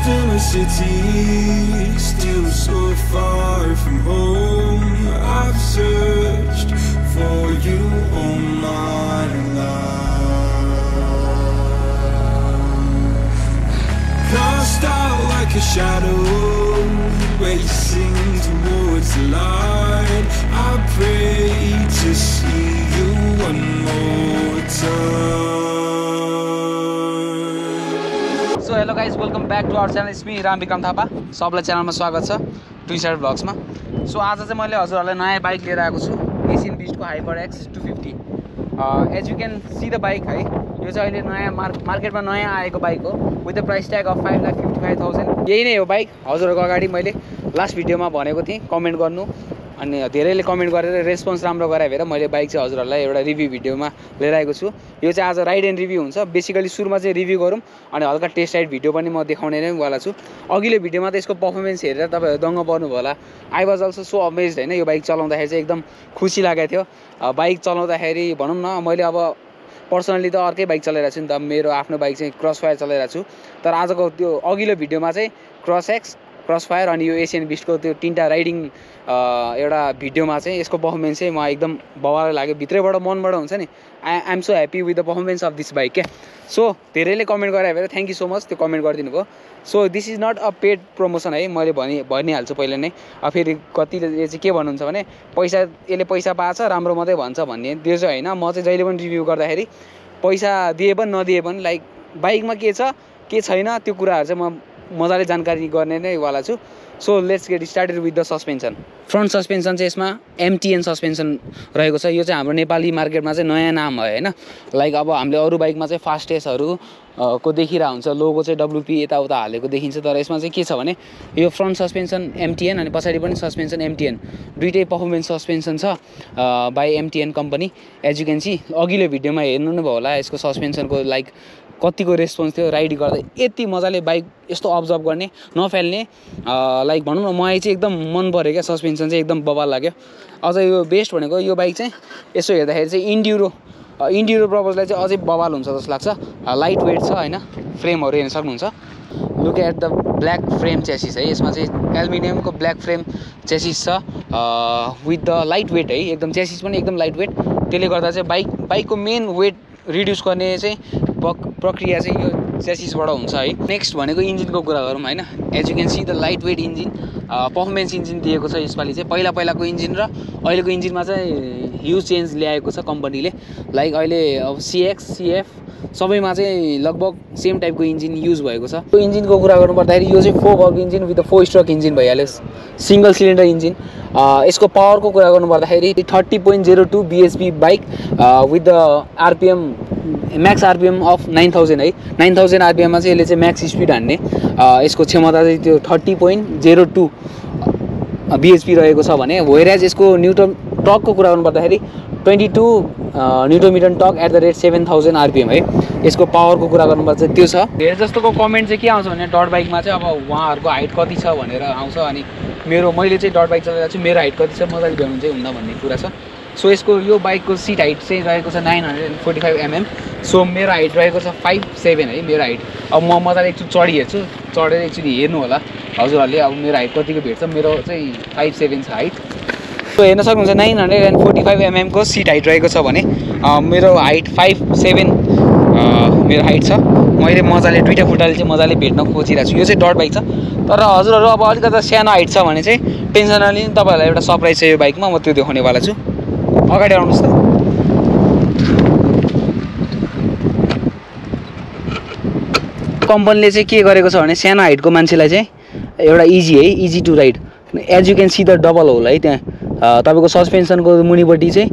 in a city, still so far from home. I've searched for you all my life. Cast out like a shadow, racing towards the light. I pray to see you one more time. So hello guys, welcome back to our channel. It's me Bikram Thapa. सबलाई च्यानलमा स्वागत छ twister ब्लग्समा. So आज चाहिँ मैले हजुरहरुलाई नयाँ bike लिएर आएको छु, एशियन बिस्टको HYPERX 250. As you can see the bike है, यो चाहिँ अहिले नयाँ मार्केटमा नयाँ आएको बाइक हो with the price tag of 5,55,000. यही नै हो बाइक. हजुरहरुको अगाडि मैले लास्ट भिडियोमा भनेको थिएँ कमेन्ट गर्नु, अनि धेरैले कमेन्ट गरेर रेस्पोन्स राम्रो गरायो भएर मैले बाइक चाहिँ हजुरहरुलाई एउटा रिभ्यू भिडियोमा लिएर आएको छु. यो चाहिँ आज राइड एन्ड रिभ्यू हुन्छ. बेसिकली सुरुमा चाहिँ रिभ्यू गरौँ अनि हल्का टेस्ट राइड भिडियो पनि म देखाउने नै वाला छु. अघिल्लो भिडियोमा त यसको पर्फर्मेन्स हेरेर तपाईहरु दङ्ग पर्नुभयो होला. I was also so amazed हैन. यो बाइक चलाउँदाखेरि चाहिँ एकदम खुसी लागेको थियो. बाइक चलाउँदाखेरि भनौँ न, मैले अब पर्सनली त अर्कै बाइक चलाइरहेको छु नि त. मेरो आफ्नो बाइक चाहिँ क्रसफायर चलाइरहेको छु. तर आजको त्यो अघिल्लो भिडियोमा चाहिँ क्रसफायर अनि यो एशियन बिस्टको त्यो तीनटा राइडिङ एउटा भिडियोमा चाहिँ यसको पर्फर्मेन्स चाहिँ म एकदम बवाल लाग्यो. भित्रैबाट मनबाट हुन्छ नि, I am so happy with the performance of this bike क्या. सो धेरैले कमेन्ट गरे भएर थ्याङ्क यू सो मच त्यो कमेन्ट गरिदिनु भयो. So this is not a paid promotion है, मैले भनिहाल्छु पहिला नै. फेरि कतिले चाहिँ के भन्नुहुन्छ भने यसले पैसा पाएछ राम्रो मात्रै भन्छ भन्ने, त्यो चाहिँ होइन. म चाहिँ जहिले पनि रिभ्यू गर्दाखेरि पैसा दिए पनि नदिए पनि लाइक बाइकमा के छ के छैन त्यो कुराहरू चाहिँ म मजाले जानकारी गर्ने नै वाला छु. So let's get started with the suspension. Front suspension चाहिँ यसमा एमटिएन सस्पेन्सन रहेको छ. यो चाहिँ हाम्रो नेपाली मार्केटमा चाहिँ नयाँ नाम हो होइन. लाइक अब हामीले अरू बाइकमा चाहिँ फास्टेस्टहरू को देखिरहेको हुन्छ, लोगो चाहिँ डब्लुपी यताउता हालेको देखिन्छ. तर यसमा चाहिँ के छ भने यो फ्रन्ट सस्पेन्सन एमटिएन अनि पछाडि पनि सस्पेन्सन एमटिएन, दुइटै पर्फर्मेन्स सस्पेन्सन छ by MTN company. As you can see अघिल्लो भिडियोमा हेर्नु नै भयो होला यसको सस्पेन्सनको लाइक कतिको रेस्पोन्स थियो. राइड गर्दा यति मजाले बाइक यस्तो अब्जर्भ गर्ने नफाल्ने, लाइक भनौँ न मलाई चाहिँ एकदम मन पऱ्यो क्या. सस्पेन्सन चाहिँ एकदम बवाल लाग्यो. अझ यो बेस्ट भनेको यो बाइक चाहिँ यसो हेर्दाखेरि चाहिँ इन्डिरो प्रपोजलाई चाहिँ अझै बवाल हुन्छ जस्तो लाग्छ. लाइट वेट छ होइन. फ्रेमहरू हेर्न सक्नुहुन्छ. Look at the black frame chassis है. यसमा चाहिँ एल्युमिनियमको ब्ल्याक फ्रेम चेसिस छ विथ द लाइट वेट है. एकदम चेसिस पनि एकदम लाइट वेट. त्यसले गर्दा चाहिँ बाइकको मेन वेट रिड्युस गर्ने चाहिँ प्रक्रिया चाहिँ यो चेसिसबाट हुन्छ है. नेक्स्ट भनेको इन्जिनको कुरा गरौँ होइन. As you can see the light weight engine, performance engine दिएको छ यसपालि चाहिँ. पहिलाको इन्जिन र अहिलेको इन्जिनमा चाहिँ ह्युज चेन्ज ल्याएको छ कम्पनीले. लाइक अहिले अब CX CF सबैमा चाहिँ लगभग सेम टाइपको इन्जिन युज भएको छ. यो इन्जिनको कुरा गर्नुपर्दाखेरि यो चाहिँ 4 valve engine with 4 stroke engine भइहाल्यो, सिङ्गल सिलिन्डर इन्जिन. यसको पावरको कुरा गर्नुपर्दाखेरि 30.02 bhp bike with the RPM Max RPM of 9000 है. 9000 RPMमा चाहिँ यसले चाहिँ म्याक्स स्पिड हान्ने. यसको क्षमता चाहिँ त्यो 30.02 bhp रहेको छ भने वेयरएज यसको न्युटन टर्कको कुरा गर्नुपर्दाखेरि 22 newton metre torque at the rate 7000 RPM है. यसको पावरको कुरा गर्नुपर्दा त्यो छ. धेरै जस्तोको कमेन्ट चाहिँ के आउँछ भने डट बाइकमा चाहिँ अब उहाँहरूको हाइट कति छ भनेर आउँछ. अनि मैले चाहिँ डट बाइक चलाइरहेको छु, मेरो हाइट कति छ मजाले भ्याउनु चाहिँ हुन्न भन्ने कुरा छ. सो यसको यो बाइकको सिट हाइट चाहिँ रहेको छ 945 mm. सो मेरो हाइट रहेको छ 5'7" है मेरो हाइट. अब म मजाले एकचोटि चढी हेर्छु, चढेर एकचोटि हेर्नु होला हजुरहरूले अब मेरो हाइट कतिको भेट्छ. मेरो चाहिँ 5'7" छ हाइट. सो हेर्न सक्नुहुन्छ 945 mm को सिट हाइट रहेको छ भने मेरो हाइट 5'7" मेरो हाइट छ. मैले मजाले दुईवटा खुट्टाले चाहिँ मजाले भेट्न खोजिरहेको छु. यो चाहिँ डट बाइक छ. तर हजुरहरू अब अलिकति सानो हाइट छ भने चाहिँ टेन्सन नलिनु, तपाईँहरूलाई एउटा सरप्राइज छ यो बाइकमा. म त्यो देखाउनेवाला छु. अगाडि आउनुहोस् त. कम्पनीले चाहिँ के गरेको छ भने सानो हाइटको मान्छेलाई चाहिँ एउटा easy to ride. As you can see the double hole है. त्यहाँ तपाईँको सस्पेन्सनको मुनिपट्टि चाहिँ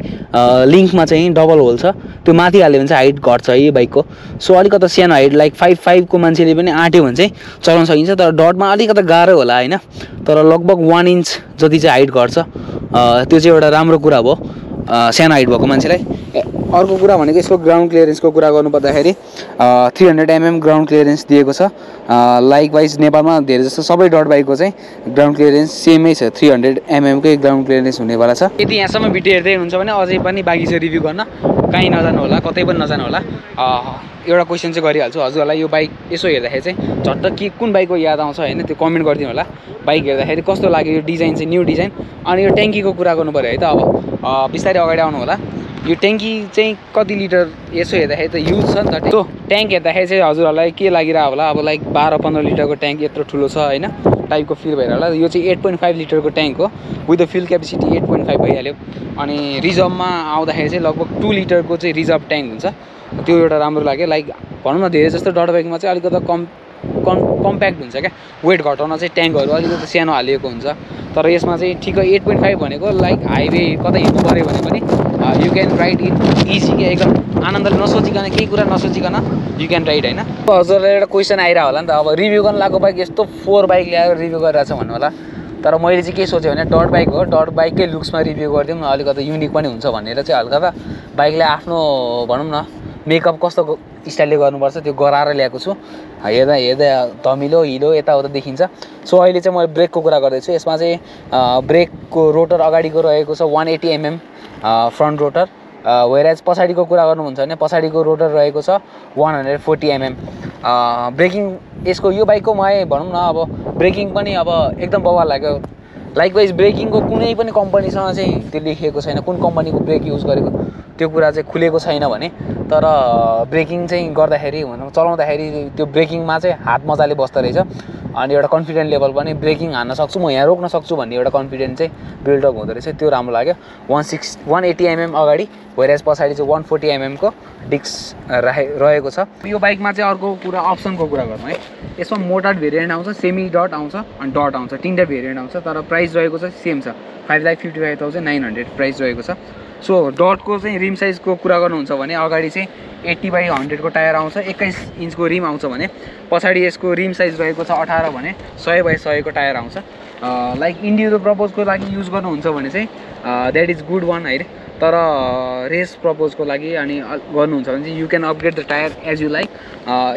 लिङ्कमा चाहिँ डबल होल छ. त्यो माथि हाल्यो भने चाहिँ हाइट घट्छ है यो बाइकको. सो अलिकति सानो हाइट लाइक 5'5" को मान्छेले पनि आँट्यो भने चाहिँ चलाउन सकिन्छ. तर डटमा अलिकति गाह्रो होला होइन. तर लगभग 1 इन्च जति चाहिँ हाइट घट्छ. त्यो चाहिँ एउटा राम्रो कुरा भयो सानो हाइट भएको मान्छेलाई. अर्को कुरा भनेको यसको ग्राउन्ड क्लियरेन्सको कुरा गर्नुपर्दाखेरि 300 mm ग्राउन्ड क्लियरेन्स दिएको छ। लाइकवाइज नेपालमा धेरै जस्तो सबै डट बाइकको चाहिँ ग्राउन्ड क्लियरेन्स सेमै छ, 300 mm कै ग्राउन्ड क्लियरेन्स हुनेवाला छ। यदि यहाँसम्म भिडियो हेर्दै हुनुहुन्छ भने अझै पनि बाँकी छ रिभ्यू गर्न, कहीँ नजानु होला, कतै पनि नजानु होला। एउटा क्वेसन चाहिँ गरिहाल्छु हजुरहरूलाई, यो बाइक यसो हेर्दाखेरि चाहिँ झट्ट के कुन बाइकको याद आउँछ होइन, त्यो कमेन्ट गरिदिनु होला। बाइक हेर्दाखेरि कस्तो लाग्यो, यो डिजाइन चाहिँ न्यू डिजाइन। अनि यो ट्याङ्कीको कुरा गर्नु पऱ्यो है त, अब बिस्तारै अगाडि आउनु होला। यो ट्याङ्की चाहिँ कति लिटर यसो हेर्दाखेरि त युज छ नि त, त्यो ट्याङ्क हेर्दाखेरि चाहिँ हजुरहरूलाई के लागिरहेको होला, अब लाइक 12-15 लिटरको ट्याङ्क यत्रो ठुलो छ होइन टाइपको फिल भइरह होला। यो चाहिँ 8.5 लिटरको ट्याङ्क हो, विथ द फ्युल क्यापेसिटी 8.5 भइहाल्यो। अनि रिजर्भमा आउँदाखेरि चाहिँ लगभग 2 लिटरको चाहिँ रिजर्भ ट्याङ्क हुन्छ, त्यो एउटा राम्रो लाग्यो। लाइक भनौँ न धेरै जस्तो डट बाइकमा चाहिँ अलिकति कम्प्याक्ट हुन्छ क्या, वेट घटाउन चाहिँ ट्याङ्कहरू अलिकति सानो हालिएको हुन्छ, तर यसमा चाहिँ ठिक 8.5 भनेको लाइक हाइवे कतै हिँड्नु पऱ्यो भने पनि you can ride it easy क्या, एकदम आनन्दले नसोचिकन केही कुरा नसोचिकन यु क्यान राइड होइन। हजुरलाई एउटा क्वेसन आइरहेको होला नि त, अब रिभ्यू गर्न लागेको बाइक यस्तो 4 बाइक ल्याएर रिभ्यू गरिरहेको छ भन्नु होला। तर मैले चाहिँ के सोचेँ भने डट बाइक हो, डट बाइककै लुक्समा रिभ्यू गरिदिउँ न, अलिकति युनिक पनि हुन्छ भनेर चाहिँ हल्का त बाइकलाई आफ्नो भनौँ न मेकअप कस्तो स्टाइलले गर्नुपर्छ त्यो गराएर ल्याएको छु। हेर्दा हेर्दा धमिलो हिलो यताउता देखिन्छ। सो अहिले चाहिँ मैले ब्रेकको कुरा गर्दैछु। यसमा चाहिँ ब्रेकको रोटर अगाडिको रहेको छ 180 mm फ्रन्ट रोटर, वेयरएज पछाडिको कुरा गर्नुहुन्छ भने पछाडिको रोटर रहेको छ 140 mm। ब्रेकिङ यसको यो बाइकको मलाई भनौँ न अब ब्रेकिङ पनि अब एकदम बवाल लाग्यो। लाइकवाइज ब्रेकिङको कुनै पनि कम्पनीसँग चाहिँ त्यो लेखिएको छैन, कुन कम्पनीको ब्रेक युज गरेको त्यो कुरा चाहिँ खुलेको छैन भने, तर ब्रेकिङ चाहिँ गर्दाखेरि भनौँ चलाउँदाखेरि त्यो ब्रेकिङमा चाहिँ हात मजाले बस्दो रहेछ। अनि एउटा कन्फिडेन्ट लेभल पनि ब्रेकिङ हान्न सक्छु म, यहाँ रोक्न सक्छु भन्ने एउटा कन्फिडेन्ट चाहिँ बिल्डअप हुँदो रहेछ, त्यो राम्रो लाग्यो। 180 mm अगाडि, वेयरएज पछाडि चाहिँ 140 mm को डिस्क रहेको छ। यो बाइकमा चाहिँ अर्को कुरा अप्सनको कुरा गरौँ है, यसमा मोटर भेरिएन्ट आउँछ, सेमी डट आउँछ अनि डट आउँछ, तिनवटा भेरिएन्ट आउँछ, तर प्राइस रहेको चाहिँ सेम छ, 5,55,900 प्राइस रहेको छ। सो डटको चाहिँ रिम साइजको कुरा गर्नुहुन्छ भने अगाडि चाहिँ 80/100 को टायर आउँछ, 21 इन्चको रिम आउँछ भने पछाडि यसको रिम साइज रहेको छ 18 भने 100/100 को टायर आउँछ। लाइक इन्डिभिजुअल पर्पजको लागि युज गर्नुहुन्छ भने चाहिँ द्याट इज गुड वान है, तर रेस पर्पजको लागि अनि गर्नुहुन्छ भने चाहिँ you can upgrade the tyre as you like.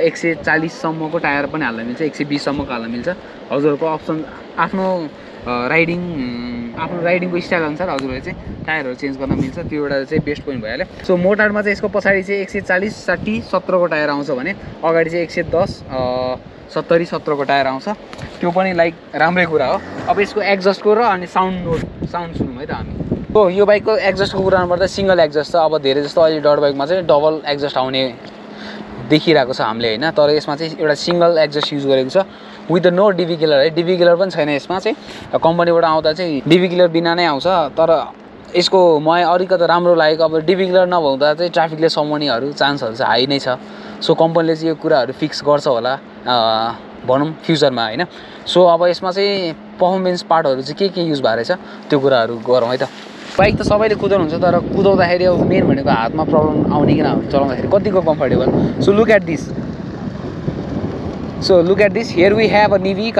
140सम्मको टायर पनि हाल्न मिल्छ, 120सम्मको हाल्न मिल्छ, हजुरहरूको अप्सन आफ्नो राइडिङको स्टाइल अनुसार हजुरहरूले चाहिँ टायरहरू चेन्ज गर्न मिल्छ, त्यो एउटा चाहिँ बेस्ट पोइन्ट भइहाल्यो। सो मोटरमा चाहिँ यसको पछाडि चाहिँ 140, 60, 17 को टायर आउँछ भने अगाडि चाहिँ 110, 70, 17 को टायर आउँछ, त्यो पनि लाइक राम्रै कुरा हो। अब यसको एक्जस्टको र अनि साउन्ड सुनौँ है त हामी। हो यो बाइकको एक्जस्टको कुरा गर्नुपर्दा सिङ्गल एक्जस्ट छ, अब धेरै जस्तो अहिले डट बाइकमा चाहिँ डबल एक्जस्ट आउने देखिरहेको छ हामीले होइन, तर यसमा चाहिँ एउटा सिङ्गल एक्जस्ट युज गरेको छ विथ नो डिभी किलर है, डिभी किलर पनि छैन यसमा चाहिँ, कम्पनीबाट आउँदा चाहिँ डिभी किलर बिना नै आउँछ। तर यसको मलाई अलिकति राम्रो लागेको अब डिभी किलर नभउँदा चाहिँ ट्राफिकले समाउनेहरू चान्सहरू चाहिँ हाई नै छ। सो कम्पनीले चाहिँ यो कुराहरू फिक्स गर्छ होला भनौँ फ्युचरमा होइन। सो अब यसमा चाहिँ पर्फर्मेन्स पार्टहरू चाहिँ के युज भएको रहेछ त्यो कुराहरू गरौँ है त। बाइक त सबैले कुदाउनुहुन्छ, तर कुदाउँदाखेरि अब मेन भनेको हातमा प्रब्लम आउने कि नआउने, चलाउँदाखेरि कतिको comfortable. So look at this here we have a निभी।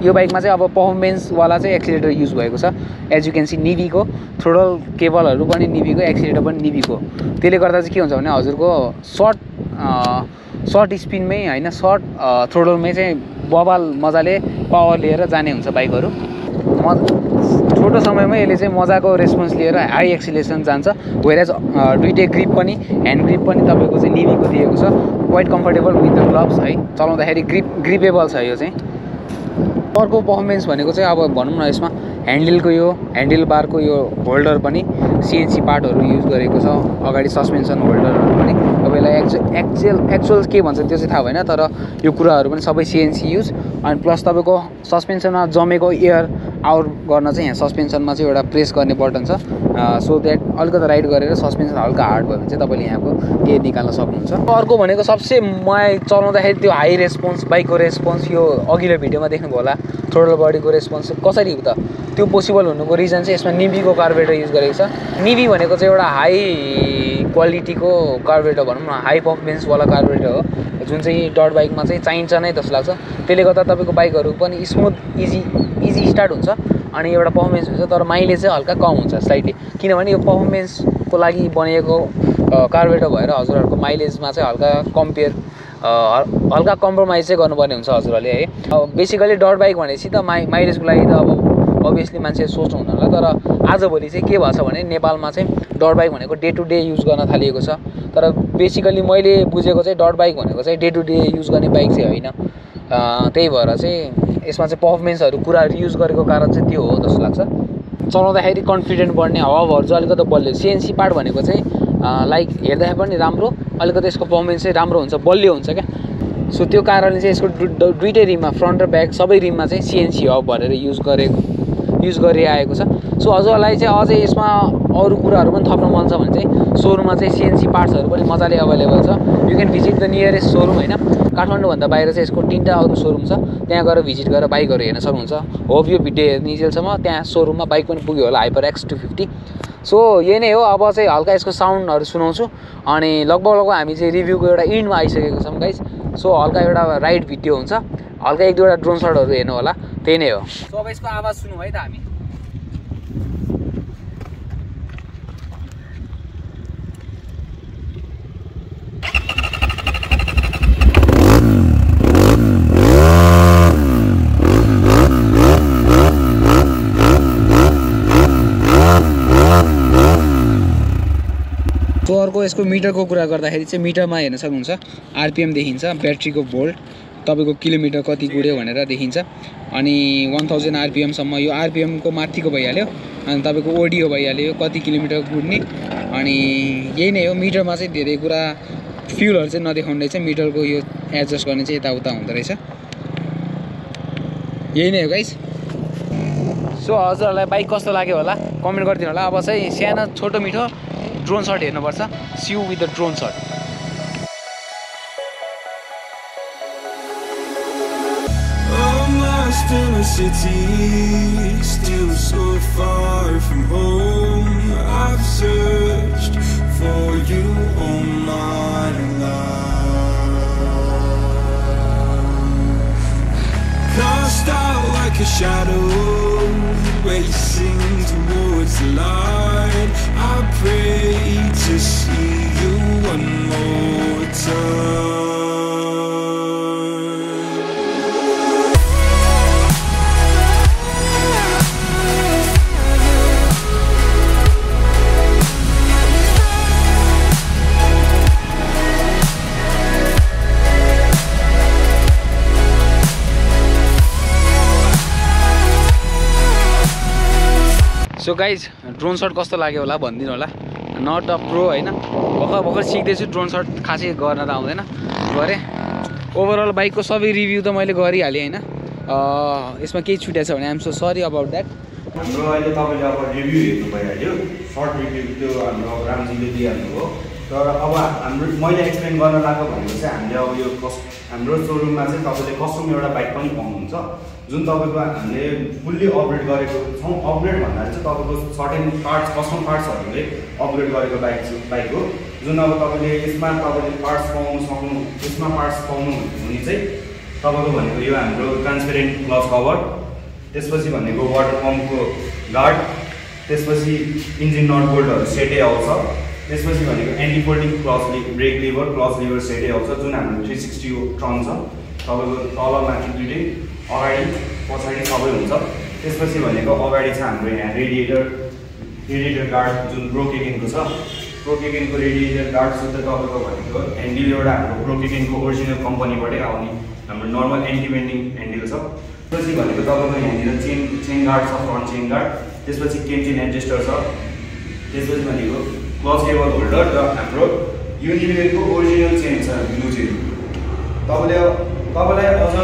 यो बाइकमा चाहिँ अब पर्फर्मेन्सवाला चाहिँ एक्सिलेटर युज भएको छ, एज यु क्यान सी निभीको थ्रोटल केबलहरू पनि निभीको, एक्सिलेटर पनि निभीको। त्यसले गर्दा चाहिँ के हुन्छ भने हजुरको सर्ट स्पिनमै होइन सर्ट थ्रोटलमै चाहिँ बबाल मजाले पावर लिएर जाने हुन्छ बाइकहरू। छोटो समयमै यसले चाहिँ मजाको रेस्पोन्स लिएर हाई एक्सिलेसन जान्छ। वेयरएज दुइटै ग्रिप पनि ह्यान्ड ग्रिप पनि तपाईँको चाहिँ निभीको दिएको छ, quite comfortable with the gloves है, चलाउँदाखेरि ग्रिपेबल छ यो चाहिँ। अर्को पर्फर्मेन्स भनेको चाहिँ अब भनौँ न यसमा ह्यान्डल बारको यो होल्डर पनि सिएनसी पार्टहरू युज गरेको छ, अगाडि सस्पेन्सन होल्डरहरू पनि तपाईँलाई एक्चुअल के भन्छ त्यो चाहिँ थाहा भएन, तर यो कुराहरू पनि सबै सिएनसी युज। अनि प्लस तपाईँको सस्पेन्सनमा जमेको एयर आउट गर्न चाहिँ यहाँ सस्पेन्सनमा चाहिँ एउटा प्रेस गर्ने बटन छ, सो द्याट अलिकति राइड गरेर सस्पेन्सन हल्का हार्ड भयो भने चाहिँ तपाईँले यहाँको एयर निकाल्न सक्नुहुन्छ। अर्को भनेको सबसे मलाई चलाउँदाखेरि त्यो हाई रेस्पोन्स बाइकको रेस्पोन्स, यो अघिल्लो भिडियोमा देख्नुभयो होला थ्रोटल बडीको रेस्पोन्स कसरी त त्यो पोसिबल हुनुको रिजन चाहिँ यसमा निभीको कार्बोरेटर युज गरेको छ। निभी भनेको चाहिँ एउटा हाई क्वालिटीको कार्बोरेटर भनौँ न, हाई पर्फर्मेन्सवाला कार्बोरेटर हो, जुन चाहिँ डट बाइकमा चाहिँ चाहिन्छ नै जस्तो लाग्छ। त्यसले गर्दा तपाईँको बाइकहरू पनि स्मुथ इजी स्टार्ट हुन्छ अनि एउटा पर्फर्मेन्स हुन्छ, तर माइलेज चाहिँ हल्का कम हुन्छ स्लाइटली, किनभने यो पर्फर्मेन्सको लागि बनिएको कार्बोरेटर भएर हजुरहरूको माइलेजमा चाहिँ हल्का कम्प्रोमाइज चाहिँ गर्नुपर्ने हुन्छ हजुरहरूले है। बेसिकली डट बाइक भनेपछि त माइलेजको लागि त अब अभियसली मान्छे सोच्नु हुन्न होला, तर आजभोलि चाहिँ के भएको छ भने नेपालमा चाहिँ डट बाइक भनेको डे टु डे युज गर्न थालिएको छ। तर बेसिकली मैले बुझेको चाहिँ डट बाइक भनेको चाहिँ डे टु डे युज गर्ने बाइक चाहिँ होइन। त्यही भएर चाहिँ यसमा चाहिँ पर्फर्मेन्सहरू कुरा युज गरेको कारण चाहिँ त्यो हो जस्तो लाग्छ। चलाउँदाखेरि कन्फिडेन्ट बढ्ने, हावाहरू चाहिँ अलिकति बलियो। सिएनसी पार्ट भनेको चाहिँ लाइक हेर्दाखेरि पनि राम्रो, अलिकति यसको पर्फर्मेन्स चाहिँ राम्रो हुन्छ, बलियो हुन्छ क्या। सो त्यो कारणले चाहिँ यसको दुइटै रिममा, फ्रन्ट र ब्याक सबै रिममा चाहिँ सिएनसी हब भनेर युज गरिआएको छ। सो हजुरलाई चाहिँ अझै यसमा अरू कुराहरू पनि थप्न मन छ भने चाहिँ सोरुममा चाहिँ सिएनसी पार्ट्सहरू पनि मजाले अभाइलेबल छ। You can visit the nearest showroom होइन। काठमाडौँभन्दा बाहिर चाहिँ यसको 3टा अरू सोरुम छ, त्यहाँ गएर भिजिट गरेर बाइकहरू हेर्न सक्नुहुन्छ। होप यो भिडियो हेर्नेजेलसम्म त्यहाँ सोरुममा बाइक पनि पुग्यो होला, HYPERX 250। सो यही नै हो। अब चाहिँ हल्का यसको साउन्डहरू सुनाउँछु अनि लगभग हामी चाहिँ रिभ्यूको एउटा इन्डमा आइसकेको छौँ गाइज। सो हल्का एउटा राइड भिडियो हुन्छ, हल्का 1-2वटा ड्रोन सटहरू हेर्नु होला, त्यही नै हो। सो अब यसको आवाज सुनौँ है त हामी। सो अर्को यसको मिटरको कुरा गर्दाखेरि चाहिँ मिटरमा हेर्न सक्नुहुन्छ आरपिएम देखिन्छ, ब्याट्रीको भोल्ट, तपाईँको किलोमिटर कति गुड्यो भनेर देखिन्छ। अनि 1000 आरपिएमसम्म यो आरपिएमको माथिको भइहाल्यो। अनि तपाईँको ओडियो भइहाल्यो, कति किलोमिटर गुड्ने। अनि यही नै हो। मिटरमा चाहिँ धेरै कुरा फ्युलहरू चाहिँ नदेखाउने चाहिँ मिटरको यो एडजस्ट गर्ने चाहिँ यताउता हुँदो रहेछ। यही नै हो गाइस। सो हजुरहरूलाई बाइक कस्तो लाग्यो होला कमेन्ट गरिदिनु होला। अब चाहिँ सानो छोटो मिठो ड्रोन सट हेर्नुपर्छ। See you with the drone shot. Lost in a city, still so far from home. I've searched for you all my life. Cast out like a shadow, racing towards the light. I pray to see you one more time. So guys drone shot कस्तो लाग्यो होला भनिदिनु होला। Not a pro होइन, भर्खर सिक्दैछु drone सट, खासै गर्न त आउँदैन, गरेँ। ओभरअल बाइकको सबै रिभ्यू त मैले गरिहालेँ होइन। यसमा केही छुट्याएको छ भने I'm so sorry about that. हाम्रो अहिले तपाईँले अब रिभ्यू हेर्नु भइहाल्यो, सर्ट रिभ्यू त्यो हाम्रो रामजीले दिइहाल्नु हो। तर अब हाम्रो मैले एक्सप्लेन गर्न लागेको भनेको चाहिँ हामीले अब यो हाम्रो सोरुममा चाहिँ तपाईँले कस्टम एउटा बाइक पनि पाउनुहुन्छ, जुन तपाईँको हामीले फुल्ली अपग्रेड गरेको छौँ। अपग्रेड भन्दा चाहिँ तपाईँको सर्टेन पार्ट्स, कस्टम पार्ट्सहरूले अपग्रेड गरेको बाइक हो। जुन अब तपाईँले यसमा पार्ट्स पाउनु हुने चाहिँ तपाईँको भनेको यो हाम्रो ट्रान्सपेरेन्ट ग्लास कभर, त्यसपछि भनेको वाटर पम्पको गार्ड, त्यसपछि इन्जिन नट बोल्टहरू सेटै आउँछ, त्यसपछि भनेको anti folding brake clutch lever सेटै आउँछ, जुन हाम्रो 360 टर्न छ। तपाईँको तल माथि दुइटै, अगाडि पछाडि सबै हुन्छ। त्यसपछि भनेको अगाडि छ हाम्रो यहाँ रेडिएटर गार्ड जुन प्रोकेकिनको छ। प्रोकेकिनको रेडिएटर गार्ड सुत्दा तपाईँको भनेको ह्यान्डल एउटा हाम्रो प्रोकेकिनको ओरिजिनल कम्पनीबाटै आउने हाम्रो नर्मल एन्टी बेन्डिङ ह्यान्डल छ। त्यसपछि भनेको तपाईँको यहाँनिर चेन गार्ड छ, फ्रन्ट चेन गार्ड। त्यसपछि केन्टिन एडजस्टर छ। त्यसपछि भनेको क्लच केबल होल्डर र हाम्रो युनिभेलको ओरिजिनल चेन छ, ब्लू चेन। तपाईँलाई अझ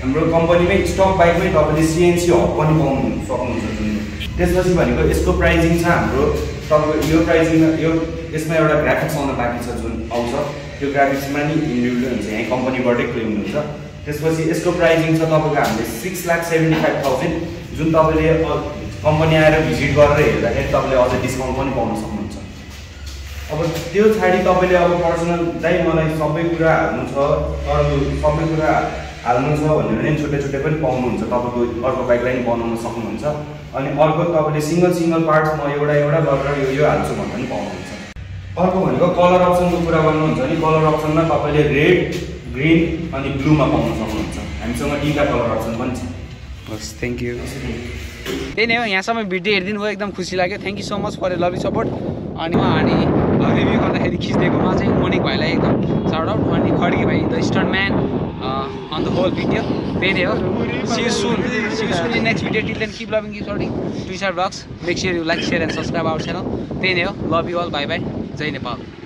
हाम्रो कम्पनीमै स्टक बाइकमै तपाईँले सिएनसी हब पनि पाउनु सक्नुहुन्छ जुन। त्यसपछि भनेको यसको प्राइजिङ छ हाम्रो तपाईँको यो प्राइजिङमा यसमा एउटा ग्राफिक्स आउन बाँकी छ जुन आउँछ, त्यो ग्राफिक्समा नि इन्क्लुडेड हुन्छ, यहीँ कम्पनीबाटै क्लेम हुन्छ। त्यसपछि यसको प्राइजिङ छ तपाईँको हामीले 6,75,000, जुन तपाईँले कम्पनी आएर भिजिट गरेर हेर्दाखेरि तपाईँले अझ डिस्काउन्ट पनि पाउन सक्नुहुन्छ। अब त्यो छाडी तपाईँले अब पर्सनल दाइ मलाई सबै कुरा हाल्नु छ, अरू सबै कुरा हाल्नु छ भनेर नि छुट्टै पनि पाउनुहुन्छ। तपाईँको अर्को बाइकलाई पनि बनाउन सक्नुहुन्छ। अनि अर्को तपाईँले सिङ्गल पार्ट्स म एउटा गरेर यो हाल्छु भन्दा पनि पाउनुहुन्छ। अर्को भनेको कलर अप्सनको कुरा गर्नुहुन्छ भने कलर अप्सनमा तपाईँले रेड ग्रिन अनि ब्लूमा पाउन सक्नुहुन्छ हामीसँग तीनटा कलर अप्सन पनि छ हस् थ्याङ्क यू त्यही नै हो यहाँसम्म भिडियो हेरिदिनु भयो एकदम खुसी लाग्यो thank you so much for love you support अनि उहाँहरूले रिभ्यू गर्दाखेरि खिचिदिएकोमा चाहिँ मोनिक भाइलाई एकदम साउट आउट अनि खड्गी भाइ the stunt man on the whole video त्यही नै हो see you soon in next video till then keep loving keep supporting Twitcher vlogs make sure you like share and subscribe our channel त्यही नै हो love you all bye bye Jai Nepal